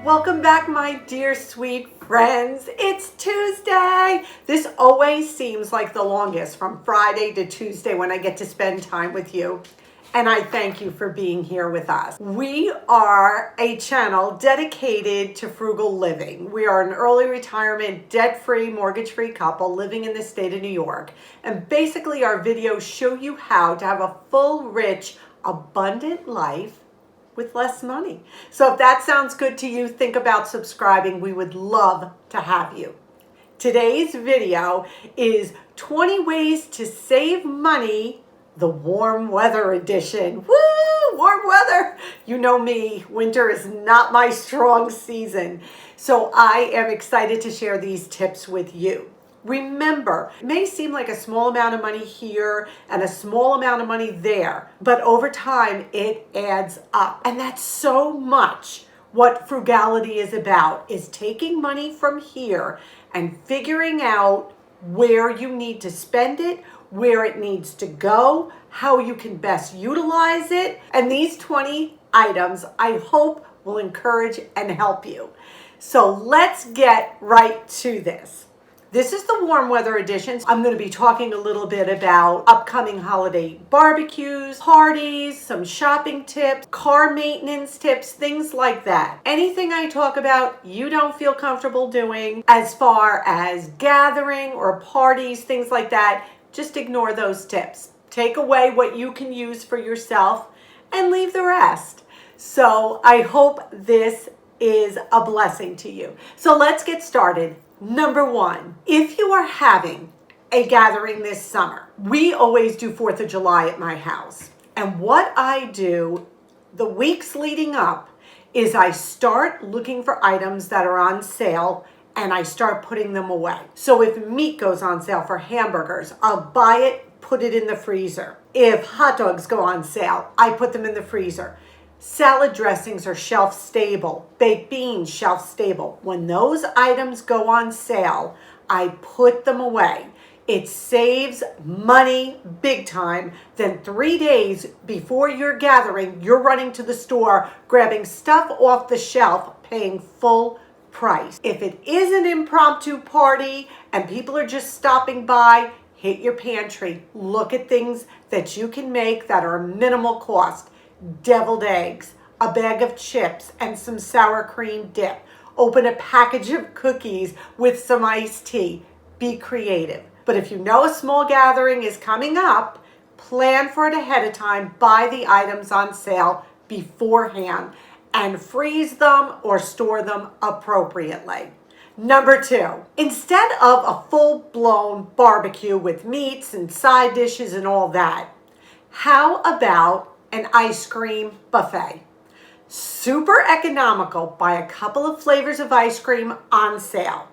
Welcome back, my dear sweet friends. It's Tuesday. This always seems like the longest, from Friday to Tuesday, when I get to spend time with you. And I thank you for being here with us. We are a channel dedicated to frugal living. We are an early retirement, debt-free, mortgage-free couple living in the state of New York. And basically our videos show you how to have a full, rich, abundant life with less money. So if that sounds good to you, think about subscribing. We would love to have you. Today's video is 20 ways to save money, the warm weather edition. Woo! Warm weather! You know me, winter is not my strong season. So I am excited to share these tips with you. Remember, it may seem like a small amount of money here and a small amount of money there, but over time it adds up. And that's so much what frugality is about, is taking money from here and figuring out where you need to spend it, where it needs to go, how you can best utilize it. And these 20 items, I hope, will encourage and help you. So let's get right to this. This is the warm weather edition. I'm going to be talking a little bit about upcoming holiday barbecues, parties, some shopping tips, car maintenance tips, things like that. Anything I talk about you don't feel comfortable doing as far as gathering or parties, things like that, just ignore those tips. Take away what you can use for yourself and leave the rest. So I hope this is a blessing to you. So let's get started. Number one, if you are having a gathering this summer, we always do 4th of July at my house. And what I do the weeks leading up is I start looking for items that are on sale and I start putting them away. So if meat goes on sale for hamburgers, I'll buy it, put it in the freezer. If hot dogs go on sale, I put them in the freezer. Salad dressings are shelf stable. Baked beans, shelf stable. When those items go on sale, I put them away. It saves money big time. Then 3 days before your gathering, you're running to the store, grabbing stuff off the shelf, paying full price. If it is an impromptu party and people are just stopping by, hit your pantry. Look at things that you can make that are minimal cost. Deviled eggs, a bag of chips, and some sour cream dip. Open a package of cookies with some iced tea. Be creative. But if you know a small gathering is coming up, plan for it ahead of time. Buy the items on sale beforehand and freeze them or store them appropriately. Number two, instead of a full-blown barbecue with meats and side dishes and all that, how about an ice cream buffet? Super economical. Buy a couple of flavors of ice cream on sale.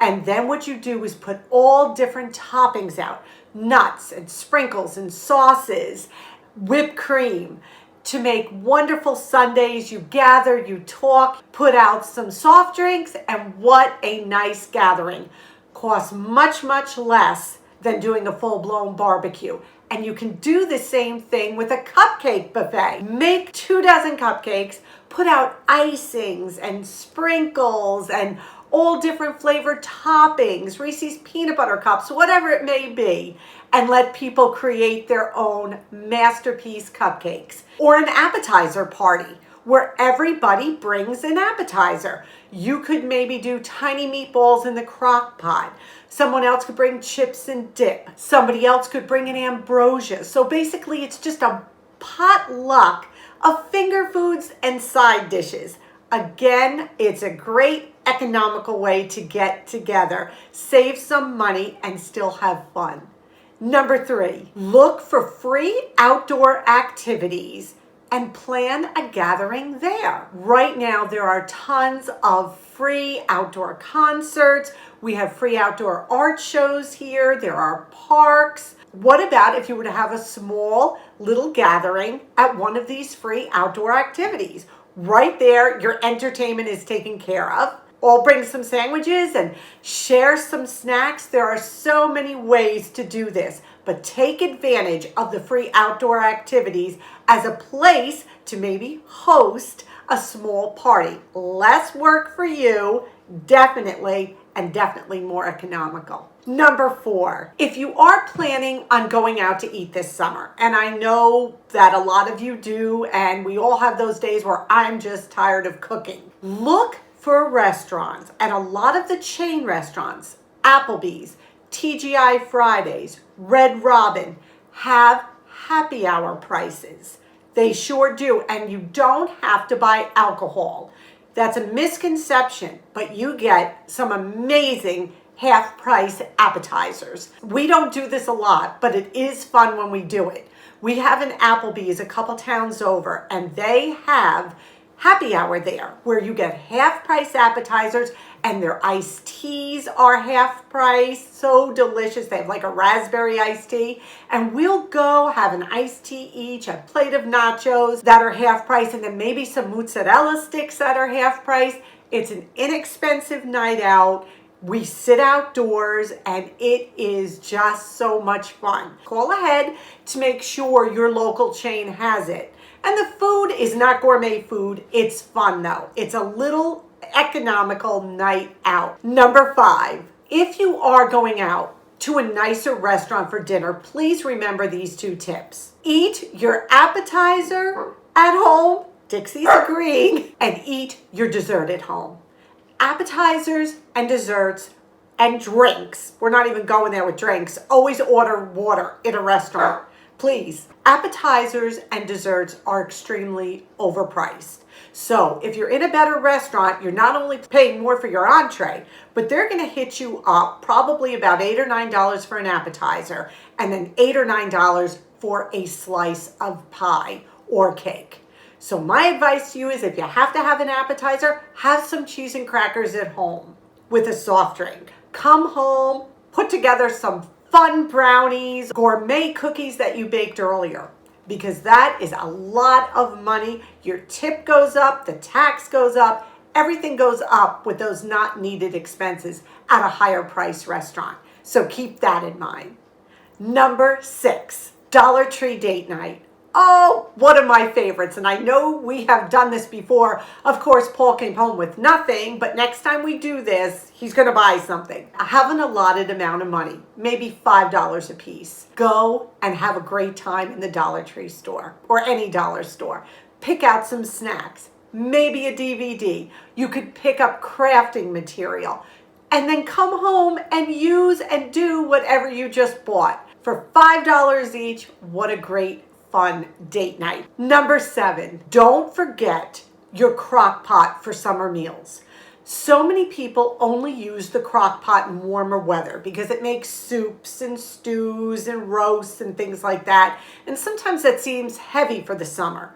And then what you do is put all different toppings out. Nuts and sprinkles and sauces, whipped cream, to make wonderful sundaes. You gather, you talk, put out some soft drinks, and what a nice gathering. Costs much, much less than doing a full-blown barbecue. And you can do the same thing with a cupcake buffet. Make 24 cupcakes, put out icings and sprinkles and all different flavored toppings, Reese's peanut butter cups, whatever it may be, and let people create their own masterpiece cupcakes. Or an appetizer party where everybody brings an appetizer. You could maybe do tiny meatballs in the crock pot. Someone else could bring chips and dip. Somebody else could bring an ambrosia. So basically it's just a potluck of finger foods and side dishes. Again, it's a great economical way to get together, save some money, and still have fun. Number three, look for free outdoor activities and plan a gathering there. Right now, there are tons of free outdoor concerts. We have free outdoor art shows here. There are parks. What about if you were to have a small little gathering at one of these free outdoor activities? Right there, your entertainment is taken care of. All bring some sandwiches and share some snacks. There are so many ways to do this, but take advantage of the free outdoor activities as a place to maybe host a small party. Less work for you, definitely, and definitely more economical. Number 4, if you are planning on going out to eat this summer, and I know that a lot of you do, and we all have those days where I'm just tired of cooking, look for restaurants, and a lot of the chain restaurants, Applebee's, TGI Fridays, Red Robin, have happy hour prices. They sure do, and you don't have to buy alcohol. That's a misconception, but you get some amazing half-price appetizers. We don't do this a lot, but it is fun when we do it. We have an Applebee's a couple towns over, and they have happy hour there where you get half-price appetizers and their iced teas are half price. So delicious. They have like a raspberry iced tea, and we'll go have an iced tea each, a plate of nachos that are half price, and then maybe some mozzarella sticks that are half price. It's an inexpensive night out. We sit outdoors and it is just so much fun. Call ahead to make sure your local chain has it. And the food is not gourmet food. It's fun though. It's a little economical night out. Number 5, if you are going out to a nicer restaurant for dinner, please remember these 2 tips. Eat your appetizer at home, Dixie's agreeing, and eat your dessert at home. Appetizers and desserts and drinks. We're not even going there with drinks. Always order water in a restaurant, please. Appetizers and desserts are extremely overpriced. So if you're in a better restaurant, you're not only paying more for your entree, but they're going to hit you up probably about $8 or $9 for an appetizer, and then $8 or $9 for a slice of pie or cake. So my advice to you is if you have to have an appetizer, have some cheese and crackers at home with a soft drink. Come home, put together some fun brownies, gourmet cookies that you baked earlier, because that is a lot of money. Your tip goes up, the tax goes up, everything goes up with those not needed expenses at a higher price restaurant. So keep that in mind. Number 6, Dollar Tree date night. Oh, one of my favorites, and I know we have done this before. Of course, Paul came home with nothing, but next time we do this, he's going to buy something. I have an allotted amount of money, maybe $5 a piece. Go and have a great time in the Dollar Tree store or any dollar store. Pick out some snacks, maybe a DVD. You could pick up crafting material, and then come home and use and do whatever you just bought. For $5 each, what a great fun date night. Number 7, don't forget your crock pot for summer meals. So many people only use the crock pot in warmer weather because it makes soups and stews and roasts and things like that. And sometimes that seems heavy for the summer.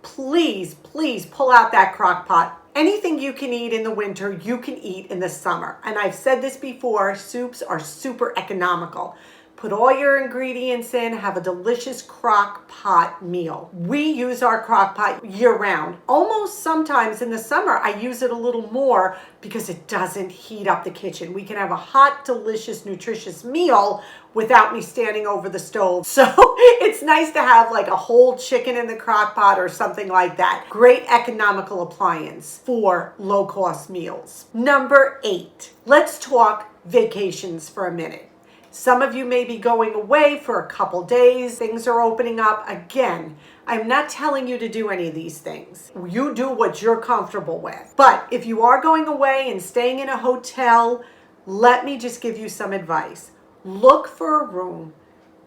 Please, please pull out that crock pot. Anything you can eat in the winter, you can eat in the summer. And I've said this before, soups are super economical. Put all your ingredients in, have a delicious crock pot meal. We use our crock pot year round. Almost sometimes in the summer, I use it a little more because it doesn't heat up the kitchen. We can have a hot, delicious, nutritious meal without me standing over the stove. So it's nice to have like a whole chicken in the crock pot or something like that. Great economical appliance for low-cost meals. Number 8, let's talk vacations for a minute. Some of you may be going away for a couple days. Things are opening up. Again, I'm not telling you to do any of these things. You do what you're comfortable with. But if you are going away and staying in a hotel, let me just give you some advice. Look for a room,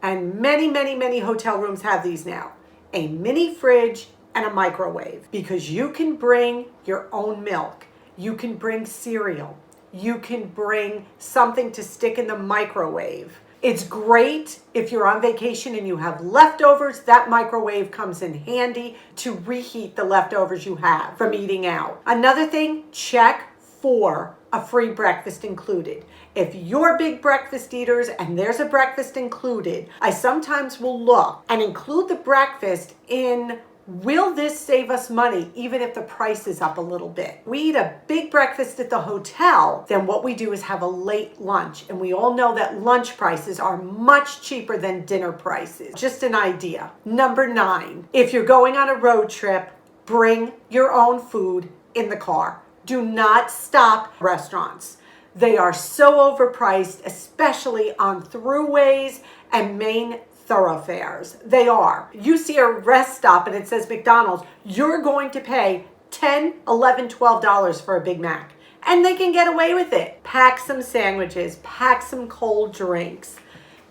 and many hotel rooms have these now, a mini fridge and a microwave, because you can bring your own milk. You can bring cereal. You can bring something to stick in the microwave. It's great if you're on vacation and you have leftovers. That microwave comes in handy to reheat the leftovers you have from eating out. Another thing, check for a free breakfast included. If you're big breakfast eaters and there's a breakfast included, I sometimes will look and include the breakfast in, will this save us money even if the price is up a little bit? We eat a big breakfast at the hotel, then what we do is have a late lunch. And we all know that lunch prices are much cheaper than dinner prices. Just an idea. Number 9, if you're going on a road trip, Bring your own food in the car. Do not stop restaurants. They are so overpriced, especially on throughways and main thoroughfares. They are. You see a rest stop and it says McDonald's, you're going to pay $10, $11, $12 for a Big Mac. And they can get away with it. Pack some sandwiches, pack some cold drinks,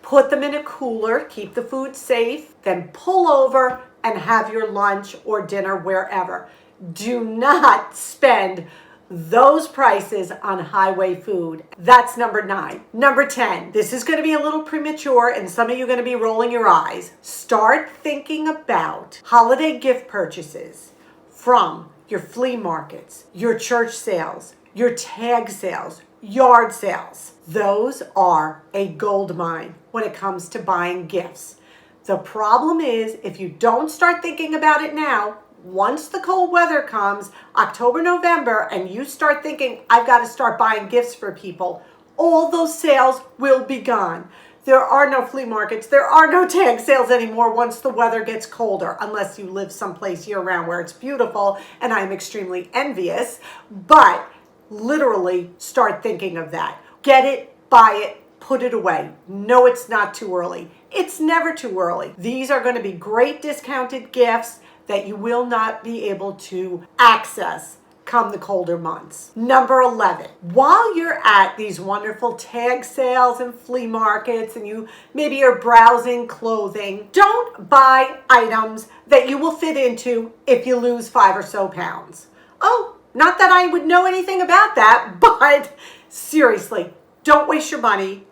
put them in a cooler, keep the food safe, then pull over and have your lunch or dinner wherever. Do not spend those prices on highway food. That's number 9. Number 10, this is going to be a little premature and some of you are going to be rolling your eyes. Start thinking about holiday gift purchases from your flea markets, your church sales, your tag sales, yard sales. Those are a gold mine when it comes to buying gifts. The problem is if you don't start thinking about it now, once the cold weather comes, October, November, and you start thinking, I've got to start buying gifts for people, all those sales will be gone. There are no flea markets. There are no tag sales anymore once the weather gets colder, unless you live someplace year-round where it's beautiful, and I'm extremely envious. But literally start thinking of that. Get it, buy it, put it away. No, it's not too early. It's never too early. These are going to be great discounted gifts that you will not be able to access come the colder months. Number 11, while you're at these wonderful tag sales and flea markets and maybe you're browsing clothing, don't buy items that you will fit into if you lose 5 or so pounds. Oh, not that I would know anything about that, but seriously, don't waste your money.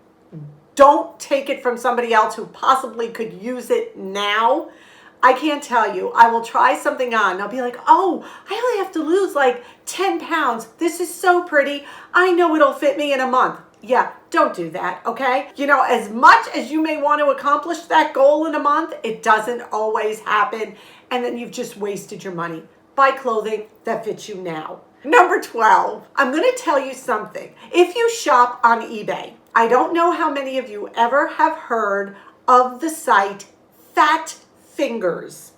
Don't take it from somebody else who possibly could use it now. I can't tell you. I will try something on and I'll be like, oh, I only have to lose like 10 pounds. This is so pretty. I know it'll fit me in a month. Yeah, don't do that, okay? As much as you may want to accomplish that goal in a month, it doesn't always happen. And then you've just wasted your money. Buy clothing that fits you now. Number 12, I'm going to tell you something. If you shop on eBay, I don't know how many of you ever have heard of the site FatFingers.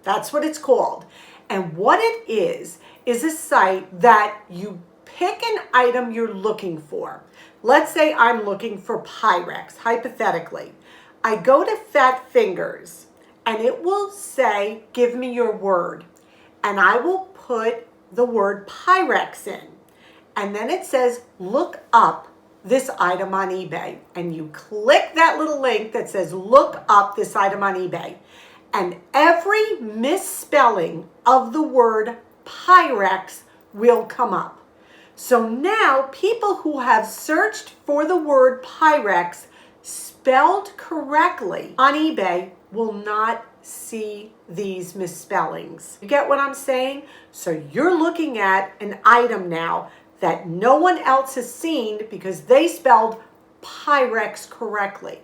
That's what it's called. And what it is a site that you pick an item you're looking for. Let's say I'm looking for Pyrex, hypothetically. I go to FatFingers and it will say, give me your word. And I will put the word Pyrex in. And then it says, look up this item on eBay. And you click that little link that says, look up this item on eBay. And every misspelling of the word Pyrex will come up. So now people who have searched for the word Pyrex spelled correctly on eBay will not see these misspellings. You get what I'm saying? So you're looking at an item now that no one else has seen because they spelled Pyrex correctly.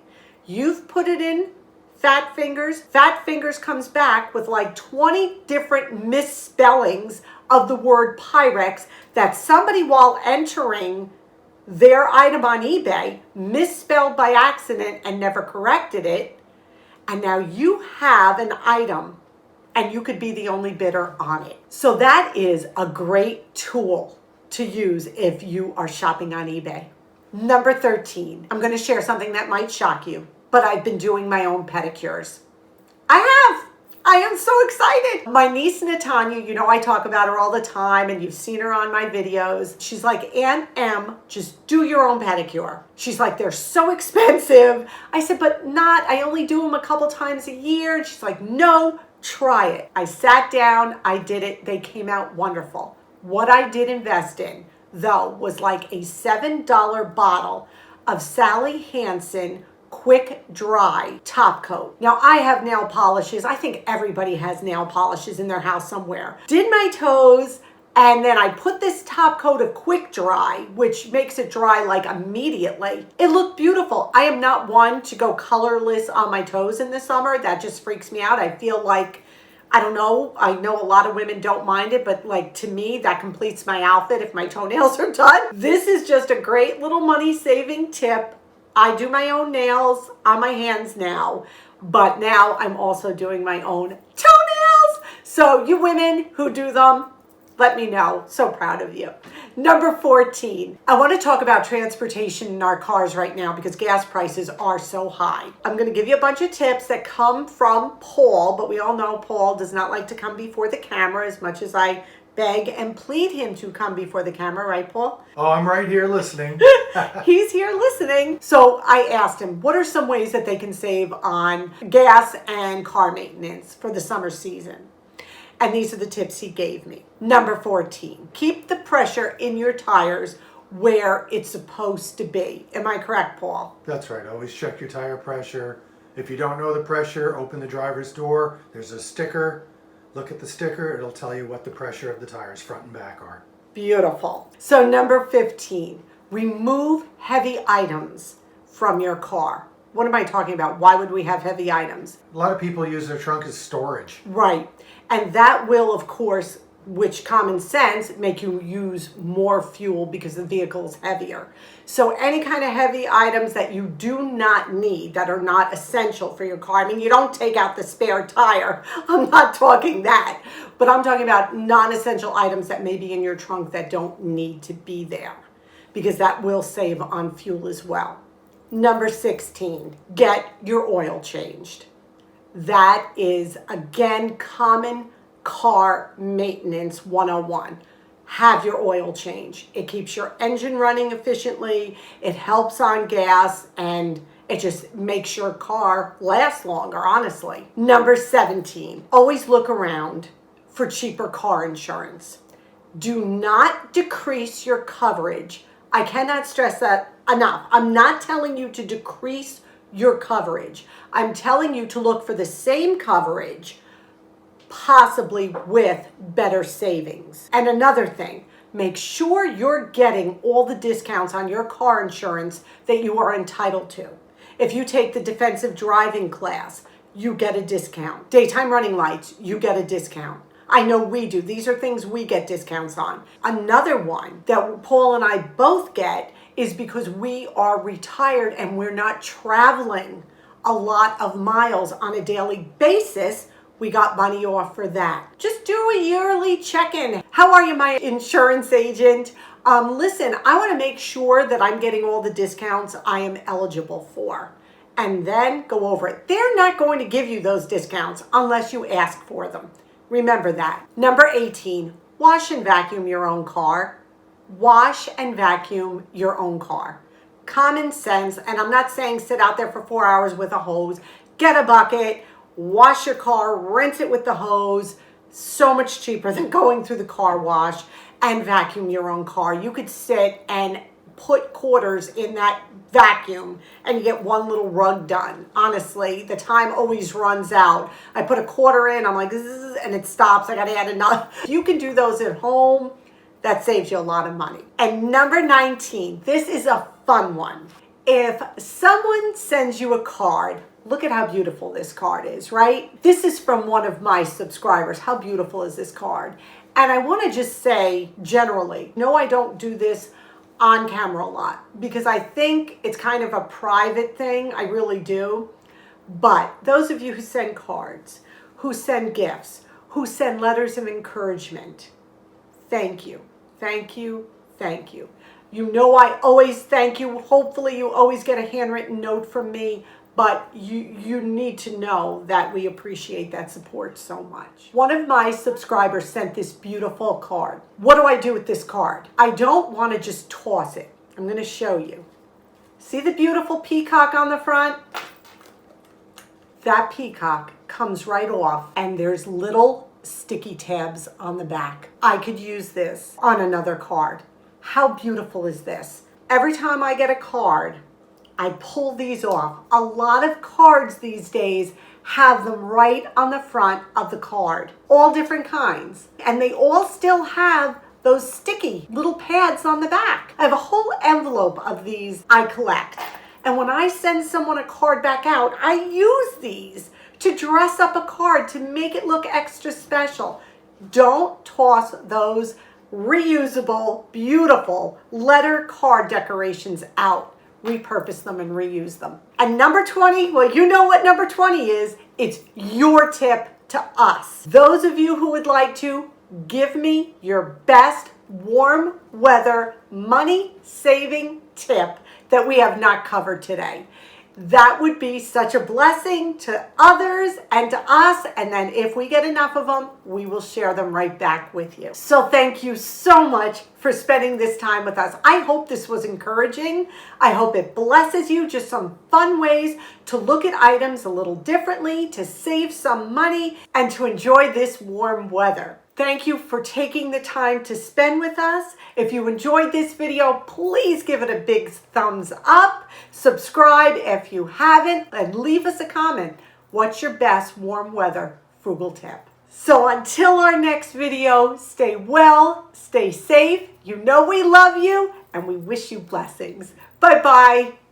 You've put it in FatFingers. FatFingers comes back with like 20 different misspellings of the word Pyrex that somebody, while entering their item on eBay, misspelled by accident and never corrected it. And now you have an item and you could be the only bidder on it. So that is a great tool to use if you are shopping on eBay. Number 13, I'm going to share something that might shock you, but I've been doing my own pedicures. I am so excited. My niece Natanya, I talk about her all the time and you've seen her on my videos. She's like, Aunt M, just do your own pedicure. She's like, they're so expensive. I said, but I only do them a couple times a year. And she's like, no, try it. I sat down, I did it. They came out wonderful. What I did invest in, though, was like a $7 bottle of Sally Hansen Quick Dry top coat. Now I have nail polishes. I think everybody has nail polishes in their house somewhere. Did my toes, and then I put this top coat of Quick Dry, which makes it dry like immediately. It looked beautiful. I am not one to go colorless on my toes in the summer. That just freaks me out. I feel like, I don't know. I know a lot of women don't mind it, but like to me, that completes my outfit if my toenails are done. This is just a great little money saving tip. I do my own nails on my hands now, but now I'm also doing my own toenails. So you women who do them, let me know. So proud of you. Number 14, I want to talk about transportation in our cars right now because gas prices are so high. I'm going to give you a bunch of tips that come from Paul, but we all know Paul does not like to come before the camera as much as I beg and plead him to come before the camera, right, Paul? Oh, I'm right here listening. He's here listening. So I asked him, what are some ways that they can save on gas and car maintenance for the summer season? And these are the tips he gave me. Number 14, keep the pressure in your tires where it's supposed to be. Am I correct, Paul? That's right. Always check your tire pressure. If you don't know the pressure, open the driver's door. There's a sticker. Look at the sticker. It'll tell you what the pressure of the tires front and back are. Beautiful. So number 15, remove heavy items from your car. What am I talking about? Why would we have heavy items? A lot of people use their trunk as storage. Right. And that will, of course, which common sense, make you use more fuel because the vehicle is heavier. So any kind of heavy items that you do not need, that are not essential for your car. I mean, you don't take out the spare tire. I'm not talking that. But I'm talking about non-essential items that may be in your trunk that don't need to be there, because that will save on fuel as well. Number 16, get your oil changed. That is, again, common car maintenance 101. Have your oil change. It keeps your engine running efficiently, it helps on gas, and it just makes your car last longer, honestly. Number 17, always look around for cheaper car insurance. Do not decrease your coverage. I cannot stress that enough. I'm not telling you to decrease your coverage. I'm telling you to look for the same coverage, possibly with better savings. And another thing, make sure you're getting all the discounts on your car insurance that you are entitled to. If you take the defensive driving class, you get a discount. Daytime running lights, you get a discount. I know we do. These are things we get discounts on. Another one that Paul and I both get is because we are retired and we're not traveling a lot of miles on a daily basis. We got money off for that. Just do a yearly check-in. How are you, my insurance agent? Listen, I want to make sure that I'm getting all the discounts I am eligible for. And then go over it. They're not going to give you those discounts unless you ask for them. Remember that. Number 18, wash and vacuum your own car. Wash and vacuum your own car. Common sense, and I'm not saying sit out there for 4 hours with a hose. Get a bucket, wash your car, rinse it with the hose. So much cheaper than going through the car wash, and vacuum your own car. You could sit and put quarters in that vacuum and you get one little rug done. Honestly, the time always runs out. I put a quarter in, I'm like, zzz, and it stops. I got to add another. You can do those at home. That saves you a lot of money. And number 19, this is a fun one. If someone sends you a card, look at how beautiful this card is, right? This is from one of my subscribers. How beautiful is this card? And I want to just say generally, no, I don't do this on camera a lot because I think it's kind of a private thing. I really do. But those of you who send cards, who send gifts, who send letters of encouragement, thank you. Thank you. Thank you. You know I always thank you. Hopefully you always get a handwritten note from me, but you need to know that we appreciate that support so much. One of my subscribers sent this beautiful card. What do I do with this card? I don't want to just toss it. I'm going to show you. See the beautiful peacock on the front? That peacock comes right off and there's little sticky tabs on the back. I could use this on another card. How beautiful is this? Every time I get a card, I pull these off. A lot of cards these days have them right on the front of the card. All different kinds. And they all still have those sticky little pads on the back. I have a whole envelope of these I collect. And when I send someone a card back out, I use these to dress up a card to make it look extra special. Don't toss those reusable, beautiful letter card decorations out. Repurpose them and reuse them. And number 20, well, you know what number 20 is. It's your tip to us. Those of you who would like to, give me your best warm weather money saving tip that we have not covered today. That would be such a blessing to others and to us. And then if we get enough of them, we will share them right back with you. So thank you so much for spending this time with us. I hope this was encouraging. I hope it blesses you. Just some fun ways to look at items a little differently, to save some money, and to enjoy this warm weather. Thank you for taking the time to spend with us. If you enjoyed this video, please give it a big thumbs up. Subscribe if you haven't, and leave us a comment. What's your best warm weather frugal tip? So until our next video, stay well, stay safe. You know we love you, and we wish you blessings. Bye-bye.